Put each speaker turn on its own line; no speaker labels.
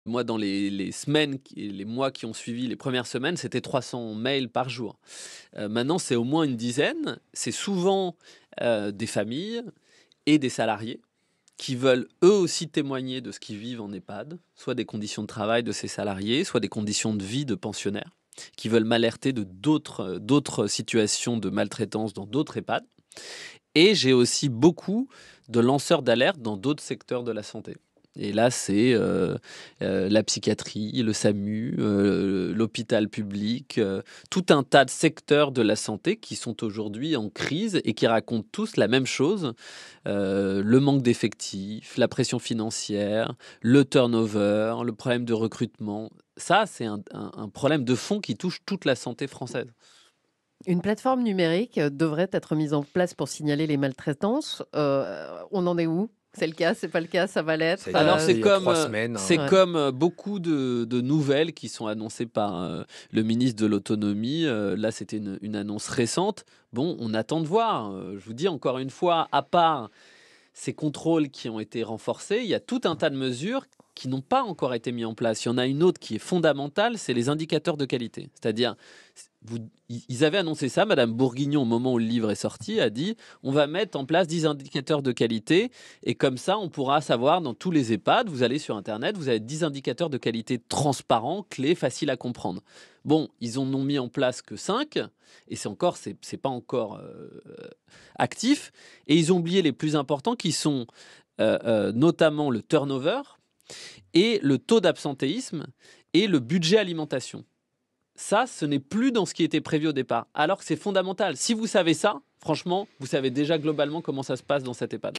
Moi, dans les semaines, les mois qui ont suivi, les premières semaines, c'était 300 mails par jour. Maintenant, c'est au moins une dizaine. C'est souvent des familles et des salariés qui veulent eux aussi témoigner de ce qu'ils vivent en EHPAD, soit des conditions de travail de ces salariés, soit des conditions de vie de pensionnaires, qui veulent m'alerter de d'autres situations de maltraitance dans d'autres EHPAD. Et j'ai aussi beaucoup de lanceurs d'alerte dans d'autres secteurs de la santé. Et là, c'est la psychiatrie, le SAMU, l'hôpital public, tout un tas de secteurs de la santé qui sont aujourd'hui en crise et qui racontent tous la même chose. Le manque d'effectifs, la pression financière, le turnover, le problème de recrutement. Ça, c'est un problème de fond qui touche toute la santé française.
Une plateforme numérique devrait être mise en place pour signaler les maltraitances. On en est où? C'est le cas, c'est pas le cas, ça va l'être?
Ça a été
Alors
lancé il y a 3 semaines, hein.
c'est
Ouais.
comme beaucoup de nouvelles qui sont annoncées par le ministre de l'Autonomie. Là, c'était une annonce récente. Bon, on attend de voir. Je vous dis encore une fois, à part ces contrôles qui ont été renforcés, il y a tout un tas de mesures qui n'ont pas encore été mises en place. Il y en a une autre qui est fondamentale, c'est les indicateurs de qualité. C'est-à-dire, ils avaient annoncé ça, Madame Bourguignon, au moment où le livre est sorti, a dit on va mettre en place 10 indicateurs de qualité et comme ça, on pourra savoir dans tous les EHPAD, vous allez sur Internet, vous avez 10 indicateurs de qualité transparents, clés, faciles à comprendre. Bon, ils en ont mis en place que 5 et c'est pas encore actif. Et ils ont oublié les plus importants qui sont notamment le turnover et le taux d'absentéisme et le budget alimentation. Ça, ce n'est plus dans ce qui était prévu au départ, alors que c'est fondamental. Si vous savez ça, franchement, vous savez déjà globalement comment ça se passe dans cette EHPAD.